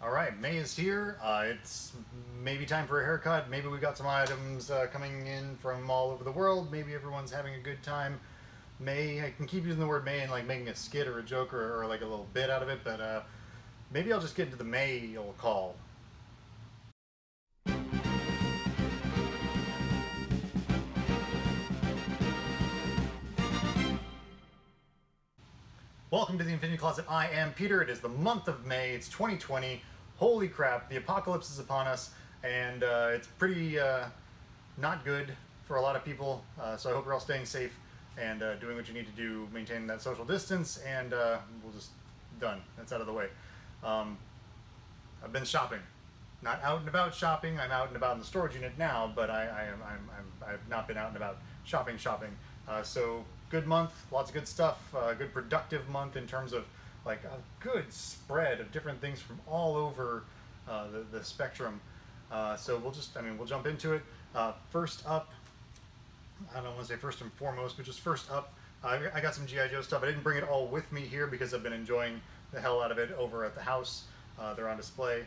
All right, May is here. It's maybe time for a haircut. Maybe we got some items coming in from all over the world. Maybe everyone's having a good time. May, I can keep using the word May and like making a skit or a joke or like a little bit out of it, but maybe I'll just get into the May call. Welcome to the Infinity Closet. I am Peter. It is the month of May. It's 2020. Holy crap, the apocalypse is upon us, and it's pretty not good for a lot of people. So I hope you're all staying safe and doing what you need to do, maintain that social distance, and we'll just done. That's out of the way. I've been shopping, not out and about shopping. I'm out and about in the storage unit now, but I've not been out and about shopping. So good month, lots of good stuff. Good productive month in terms of like a good spread of different things from all over the spectrum. So we'll jump into it. First up, I don't want to say first and foremost, but just first up, I got some G.I. Joe stuff. I didn't bring it all with me here because I've been enjoying the hell out of it over at the house. They're on display,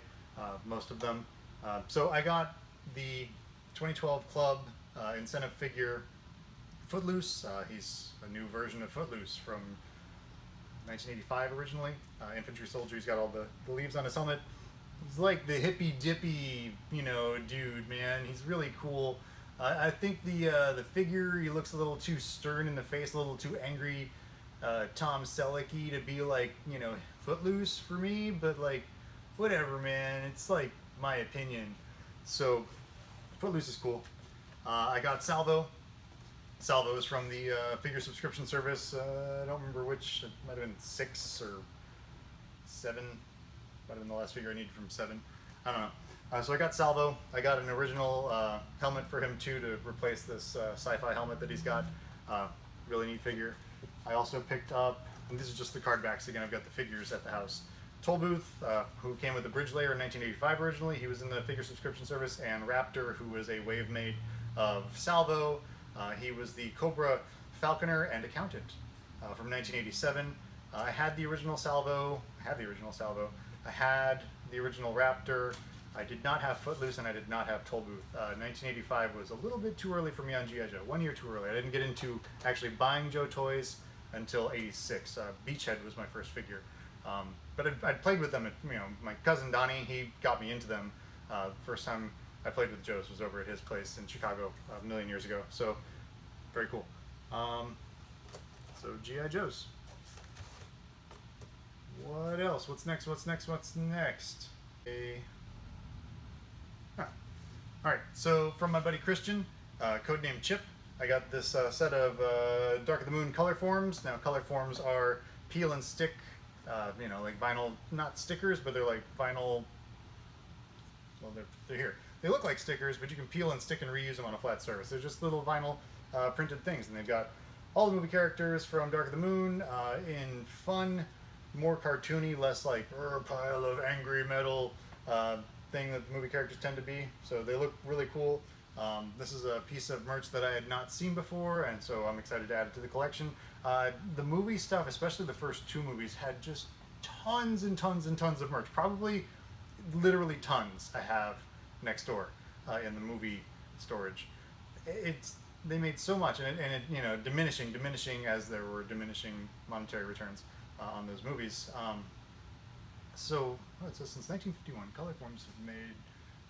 most of them. So I got the 2012 Club incentive figure Footloose. He's a new version of Footloose from 1985 originally. Infantry soldier. He's got all the leaves on his helmet. He's like the hippy dippy, dude, man. He's really cool. I think the figure, he looks a little too stern in the face, a little too angry, Tom Selleck-y to be like, Footloose for me, but like, whatever, man. It's like my opinion. So, Footloose is cool. I got Salvo. Salvo is from the figure subscription service. I don't remember which. It might have been 6 or 7. Might have been the last figure I needed from 7. I don't know. So I got Salvo. I got an original helmet for him too to replace this sci-fi helmet that he's got. Really neat figure. I also picked up, and these are just the card backs. Again, I've got the figures at the house. Tollbooth, who came with the Bridge Layer in 1985 originally. He was in the figure subscription service. And Raptor, who was a wave mate of Salvo. He was the Cobra Falconer and Accountant from 1987. I had the original Salvo. I had the original Raptor. I did not have Footloose, and I did not have Tollbooth. 1985 was a little bit too early for me on G.I. Joe. 1 year too early. I didn't get into actually buying Joe toys until '86. Beachhead was my first figure. But I'd played with them. My cousin Donnie, he got me into them. First time I played with Joe's was over at his place in Chicago a million years ago. So, very cool. So G.I. Joe's. What else? What's next? Alright, so from my buddy Christian, codenamed Chip, I got this set of Dark of the Moon Colorforms. Now, Colorforms are peel and stick, like vinyl, not stickers, but they're like vinyl, well, they're here. They look like stickers, but you can peel and stick and reuse them on a flat surface. They're just little vinyl printed things, and they've got all the movie characters from Dark of the Moon in fun, more cartoony, less like pile of angry metal thing that the movie characters tend to be. So they look really cool. This is a piece of merch that I had not seen before, and so I'm excited to add it to the collection. The movie stuff, especially the first 2 movies, had just tons and tons and tons of merch. Probably literally tons I have next door in the movie storage. They made so much, and it diminishing as there were diminishing monetary returns on those movies. So it says since 1951, Colorforms have made.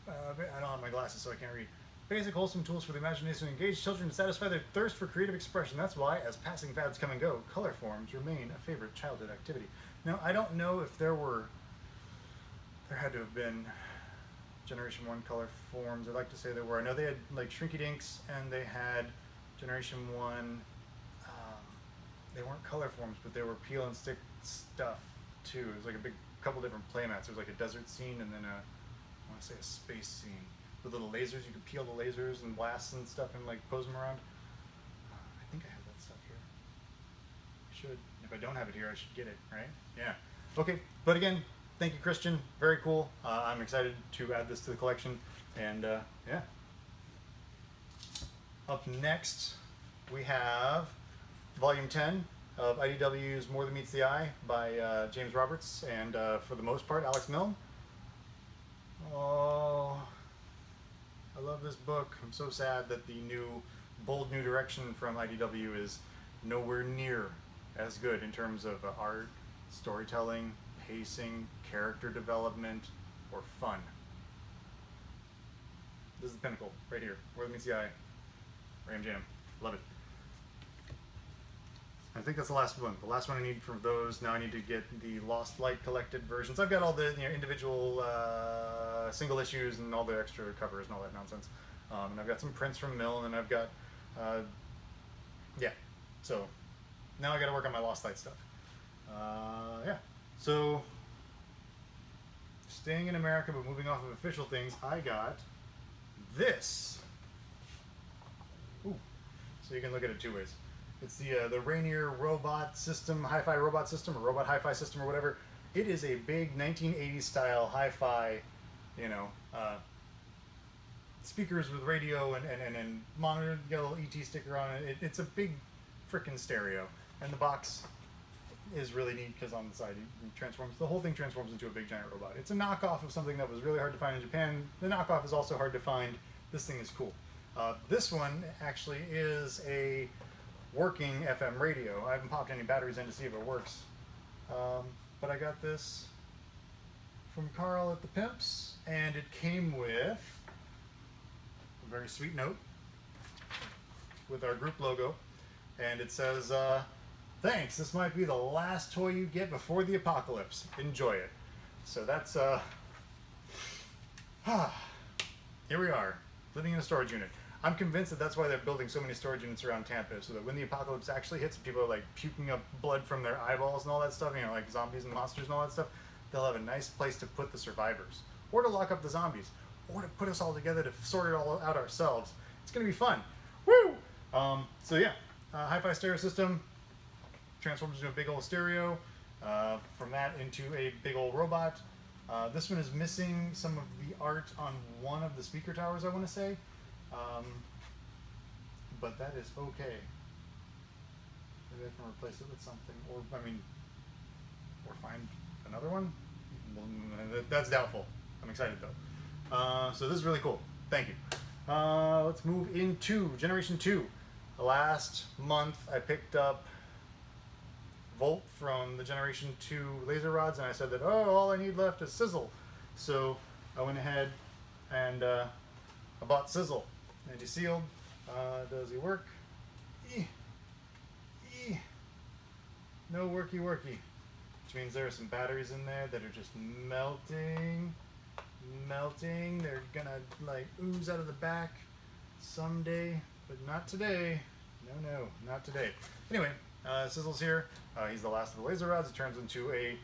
I don't have my glasses, so I can't read. Basic wholesome tools for the imagination to engage children to satisfy their thirst for creative expression. That's why, as passing fads come and go, Colorforms remain a favorite childhood activity. Now, I don't know if there had to have been Generation 1 Colorforms. I'd like to say there were. I know they had like Shrinky Dinks, and they had Generation 1. They weren't Colorforms, but they were peel and stick stuff too. It was like a big couple different playmats. There was like a desert scene, and then I want to say a space scene with little lasers. You could peel the lasers and blasts and stuff and like pose them around. I think I have that stuff here. I should. If I don't have it here, I should get it, right? Yeah. Okay, but again, thank you, Christian. Very cool. I'm excited to add this to the collection, and yeah. Up next, we have Volume 10 of IDW's More Than Meets the Eye by James Roberts and, for the most part, Alex Milne. Oh, I love this book. I'm so sad that the bold new direction from IDW is nowhere near as good in terms of art, storytelling, pacing, character development, or fun. This is the pinnacle right here. Where meets the eye. Ram Jam. Love it. I think that's the last one. The last one I need from those. Now I need to get the Lost Light collected versions. I've got all the individual single issues and all the extra covers and all that nonsense. And I've got some prints from Mill, and I've got, yeah. So now I got to work on my Lost Light stuff. Yeah. So staying in America but moving off of official things, I got this. Ooh. So you can look at it two ways. It's the Rainier robot system, hi-fi robot system, or robot hi-fi system, or whatever. It is a big 1980s style hi-fi, speakers with radio and monitor, got a little ET sticker on it. It's a big frickin' stereo. And the box is really neat because on the side the whole thing transforms into a big giant robot. It's a knockoff of something that was really hard to find in Japan. The knockoff is also hard to find. This thing is cool. This one actually is a working FM radio. I haven't popped any batteries in to see if it works. But I got this from Carl at the Pimps, and it came with a very sweet note with our group logo, and it says, thanks, this might be the last toy you get before the apocalypse. Enjoy it. So that's, here we are, living in a storage unit. I'm convinced that that's why they're building so many storage units around Tampa, so that when the apocalypse actually hits and people are like puking up blood from their eyeballs and all that stuff, like zombies and monsters and all that stuff, they'll have a nice place to put the survivors, or to lock up the zombies, or to put us all together to sort it all out ourselves. It's gonna be fun. Woo! So yeah, hi-fi stereo system transforms into a big old stereo. From that into a big old robot. This one is missing some of the art on one of the speaker towers, I want to say. But that is okay. Maybe I can replace it with something, or find another one. That's doubtful. I'm excited though. So this is really cool. Thank you. Let's move into Generation 2. Last month I picked up Volt from the Generation 2 laser rods, and I said that, all I need left is Sizzle. So I went ahead and I bought Sizzle. And he sealed. Does he work? No worky. Which means there are some batteries in there that are just melting. They're gonna like ooze out of the back someday, but not today. No, not today. Anyway, Sizzle's here. He's the last of the laser rods. It turns into a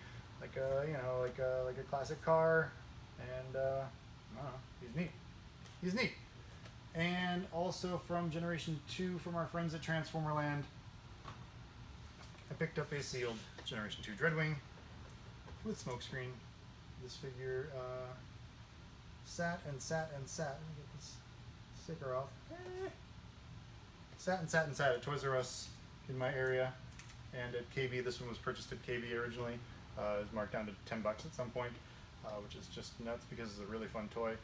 classic car, and I don't know, he's neat. And also from Generation 2, from our friends at Transformerland, I picked up a sealed Generation 2 Dreadwing with smokescreen. This figure sat. Let me get this sticker off. Sat at Toys R Us in my area, and at KB. This one was purchased at KB originally. It was marked down to $10 at some point, which is just nuts because it's a really fun toy.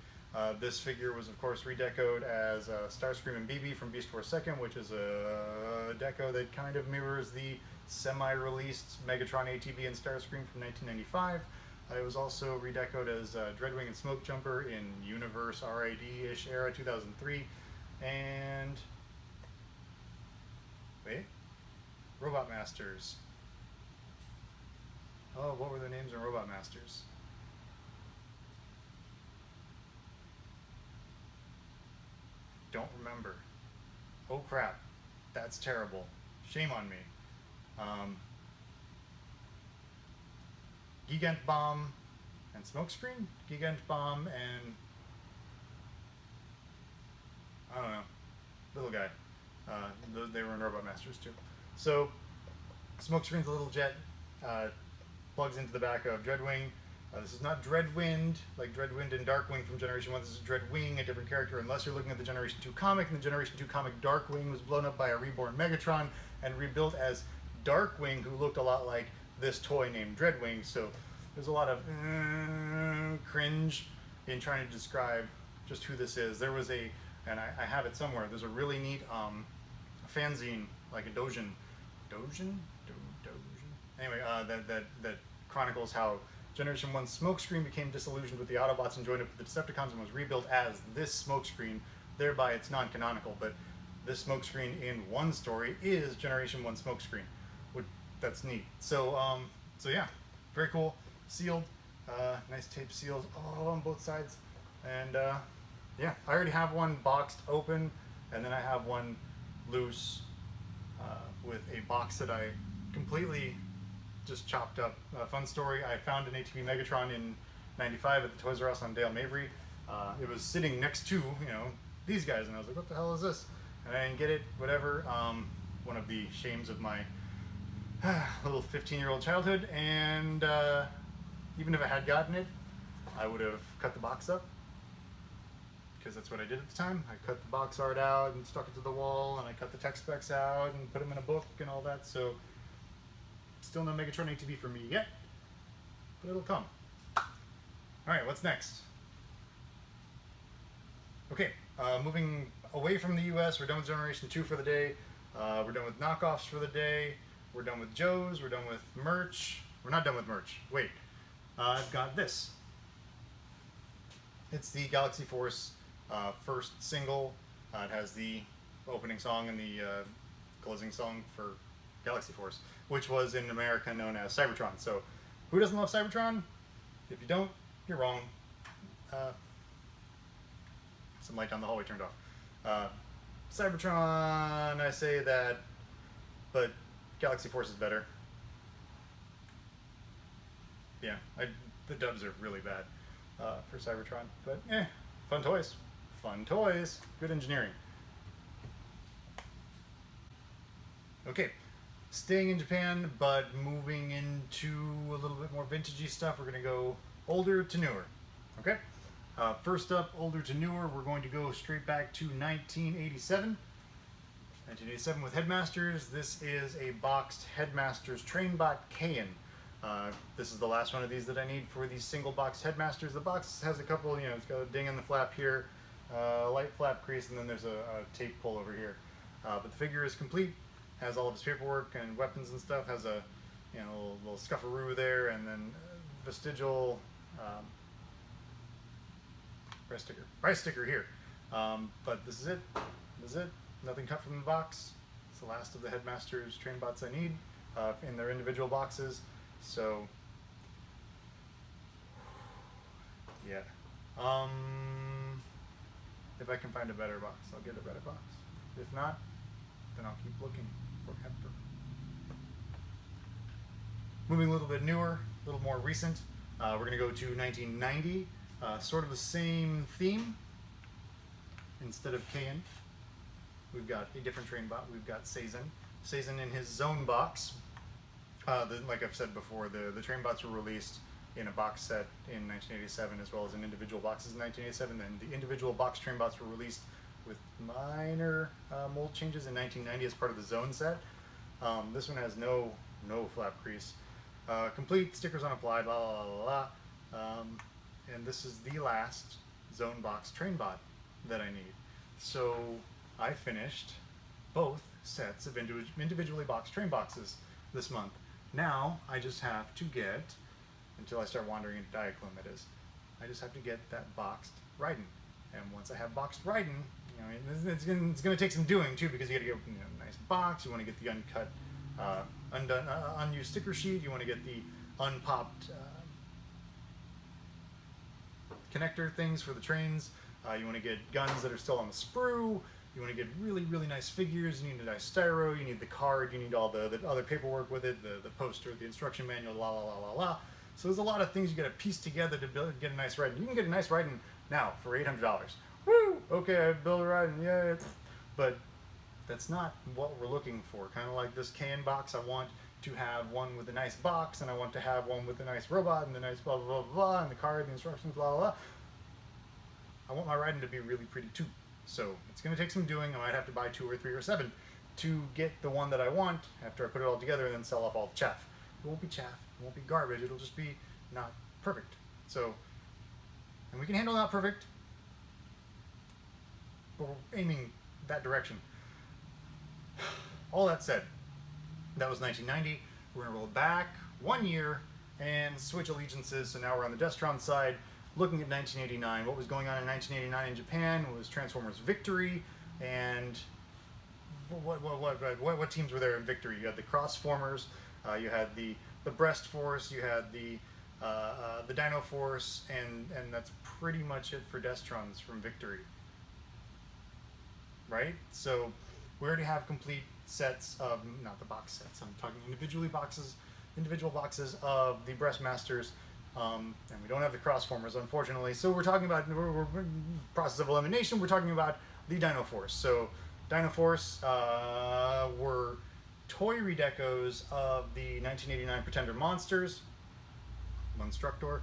This figure was, of course, redecoed as Starscream and BB from Beast Wars 2nd, which is a deco that kind of mirrors the semi-released Megatron ATB and Starscream from 1995. It was also redecoed as Dreadwing and Smoke Jumper in Universe RID-ish era 2003. And wait, Robot Masters. Oh, what were their names in Robot Masters? Don't remember. Oh crap, that's terrible. Shame on me. Gigant Bomb and Smokescreen? Gigant Bomb and I don't know, little guy. They were in Robot Masters too. So Smokescreen's a little jet, plugs into the back of Dreadwing. This is not Dreadwind, like Dreadwind and Darkwing from Generation 1. This is Dreadwing, a different character, unless you're looking at the Generation 2 comic. In the Generation 2 comic, Darkwing was blown up by a reborn Megatron and rebuilt as Darkwing, who looked a lot like this toy named Dreadwing. So there's a lot of cringe in trying to describe just who this is. There was and I have it somewhere, there's a really neat fanzine, like a dojin. Anyway, that chronicles how Generation 1's smokescreen became disillusioned with the Autobots and joined up with the Decepticons and was rebuilt as this smokescreen. Thereby, it's non-canonical, but this smokescreen in one story is Generation 1 smokescreen. That's neat. So yeah, very cool. Sealed, nice tape seals all on both sides, and yeah, I already have one boxed open, and then I have one loose with a box that I completely just chopped up. Fun story, I found an ATV Megatron in '95 at the Toys R Us on Dale Mabry. It was sitting next to, these guys, and I was like, what the hell is this? And I didn't get it, whatever. One of the shames of my little 15-year-old childhood, and even if I had gotten it, I would have cut the box up, because that's what I did at the time. I cut the box art out and stuck it to the wall, and I cut the tech specs out and put them in a book and all that. So still no Megatron ATV for me yet, but it'll come. Alright, what's next? Okay, moving away from the US, we're done with Generation 2 for the day. We're done with knockoffs for the day. We're done with Joe's. We're done with merch. We're not done with merch. Wait. I've got this. It's the Galaxy Force first single. It has the opening song and the closing song for Galaxy Force, which was in America known as Cybertron. So, who doesn't love Cybertron? If you don't, you're wrong. Some light down the hallway turned off. Cybertron, I say that, but Galaxy Force is better. Yeah, the dubs are really bad for Cybertron, but fun toys. Fun toys. Good engineering. Okay, staying in Japan, but moving into a little bit more vintagey stuff. We're going to go older to newer. Okay? First up, older to newer, we're going to go straight back to 1987. 1987 with Headmasters. This is a boxed Headmasters Trainbot Kayan. This is the last one of these that I need for these single box Headmasters. The box has a couple, it's got a ding in the flap here, light flap crease, and then there's a tape pull over here. But the figure is complete, has all of his paperwork and weapons and stuff, has a little scufferoo there, and then vestigial price sticker here. But this is it. This is it. Nothing cut from the box. It's the last of the Headmasters Trainbots I need in their individual boxes. So, yeah. If I can find a better box, I'll get a better box. If not, then I'll keep looking forever. Moving a little bit newer, a little more recent. We're going to go to 1990. Sort of the same theme. Instead of Kayan, we've got a different Trainbot. We've got Seizen. Seizen in his zone box. Like I've said before, the Trainbots were released in a box set in 1987 as well as in individual boxes in 1987. Then the individual box Trainbots were released with minor mold changes in 1990 as part of the zone set. This one has no flap crease. Complete stickers unapplied, blah, blah, blah, blah, blah. And this is the last zone box Trainbot that I need. So I finished both sets of individually boxed train boxes this month. Now I just have to get, until I start wandering into Diaclone that is, I just have to get that boxed Raiden. And once I have boxed Raiden, it's going to take some doing too, because you got to get a nice box, you want to get the uncut, unused sticker sheet, you want to get the unpopped connector things for the trains, you want to get guns that are still on the sprue, you want to get really nice figures, you need a nice styro, you need the card, you need all the other paperwork with it, the poster, the instruction manual, la la la la la. So there's a lot of things you got to piece together to get a nice Raiden. You can get a nice Raiden now for $800. Woo! Okay, I built a Raiden, yeah. But that's not what we're looking for. Kind of like this Kayan box, I want to have one with a nice box, and I want to have one with a nice robot, and the nice blah, blah, blah, blah, and the card, the instructions, blah, blah, blah. I want my Raiden to be really pretty too. So it's going to take some doing. I might have to buy 2 or 3 or 7 to get the one that I want after I put it all together and then sell off all the chaff. It won't be chaff. It won't be garbage. It'll just be not perfect. So And we can handle not perfect, but we're aiming that direction. All that said, that was 1990. We're going to roll back 1 year and switch allegiances. So now we're on the Destron side, looking at 1989. What was going on in 1989 in Japan was Transformers Victory, and what teams were there in Victory? You had the Crossformers, you had the Breast Force, you had the Dino Force, and that's pretty much it for Destrons from Victory. Right? So we already have complete sets of, not the box sets, I'm talking individual boxes of the Headmasters, and we don't have the Crossformers, unfortunately. So we're talking about, we're process of elimination, we're talking about the Dino Force. So Dino Force were toy redecos of the 1989 Pretender Monsters, Monstructor,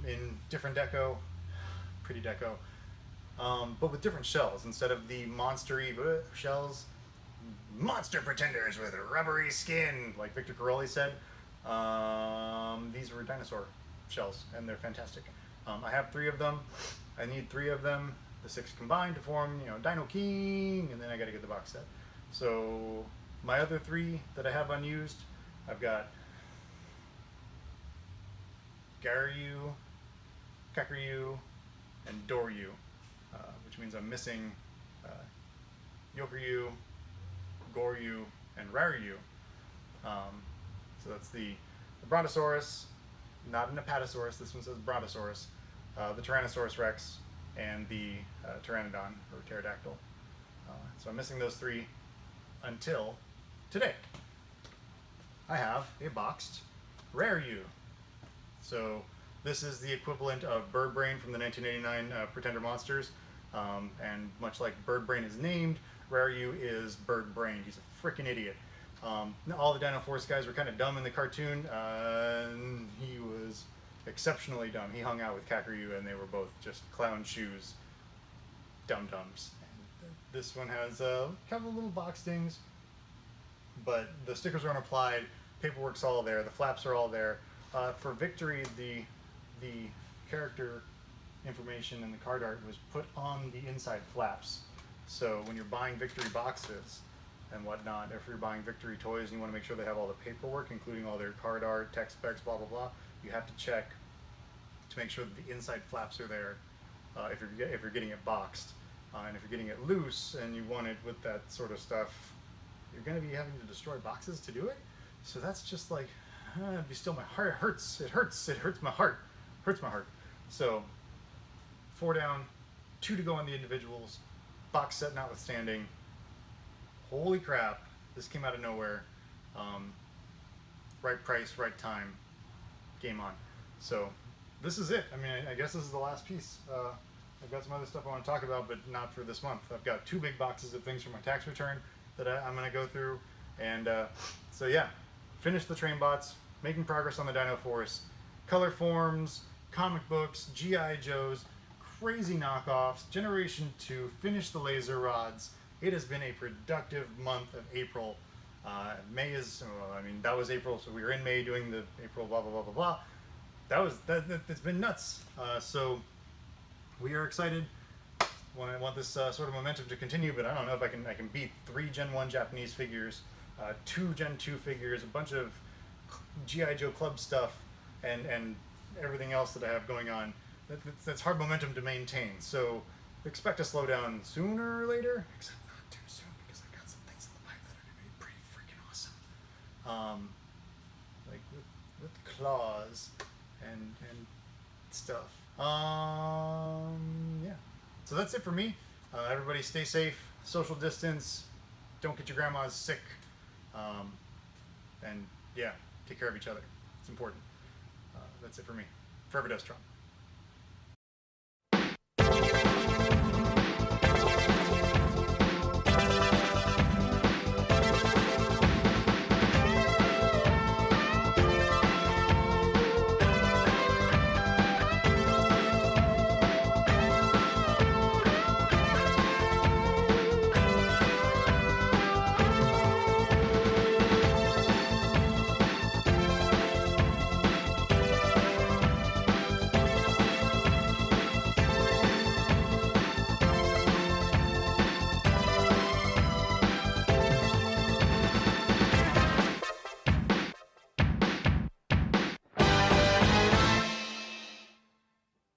in different deco, pretty deco, but with different shells. Instead of the monstery shells, monster pretenders with rubbery skin, like Victor Caroli said. These were dinosaur shells, and they're fantastic. I have 3 of them. I need 3 of them, the 6 combined to form, Dino King, and then I got to get the box set. So my other 3 that I have unused, I've got Garyu, Kakaryu, and Doryu, which means I'm missing Yokoryu, Goryu, and Raryu. So that's the Brontosaurus, not an Apatosaurus, this one says Brontosaurus, the Tyrannosaurus Rex, and the Pteranodon, or Pterodactyl. So I'm missing those 3 until today. I have a boxed Raryu. So this is the equivalent of Bird Brain from the 1989 Pretender Monsters, and much like Bird Brain is named, Raryu is bird brained. He's a freaking idiot. All the Dino Force guys were kind of dumb in the cartoon, and he was exceptionally dumb. He hung out with Kakaryu, and they were both just clown shoes dum-dums. This one has a couple of little box dings, but the stickers aren't applied, paperwork's all there, the flaps are all there. For Victory, the character information and the card art was put on the inside flaps. So when you're buying Victory boxes and whatnot, if you're buying Victory toys and you want to make sure they have all the paperwork, including all their card art, text specs, blah blah blah, you have to check to make sure that the inside flaps are there if you're getting it boxed. And if you're getting it loose and you want it with that sort of stuff, you're going to be having to destroy boxes to do it. So that's just like, be still, my heart hurts. It hurts my heart. Hurts my heart. So 4 down, 2 to go on the individuals. Box set notwithstanding. Holy crap, this came out of nowhere. Right price, right time. Game on. So this is it. I mean, I guess this is the last piece. I've got some other stuff I want to talk about, but not for this month. I've got 2 big boxes of things for my tax return that I'm going to go through. And so yeah, finished the train bots, making progress on the Dino Force, Colorforms, comic books, G.I. Joes, crazy knockoffs, Generation 2, finished the laser rods. It has been a productive month of April. May is, well, I mean, that was April, so we were in May doing the April blah, blah, blah, blah, blah. It's been nuts. So we are excited. I want this sort of momentum to continue, but I don't know if I can beat 3 Gen 1 Japanese figures, 2 Gen 2 figures, a bunch of G.I. Joe Club stuff, and everything else that I have going on. That's hard momentum to maintain. So expect a slowdown sooner or later, except not too soon because I got some things in the pipe that are going to be pretty freaking awesome. Like with claws and stuff. Yeah. So that's it for me. Everybody stay safe, social distance, don't get your grandmas sick, and yeah, take care of each other. It's important. That's it for me. Forever Destron.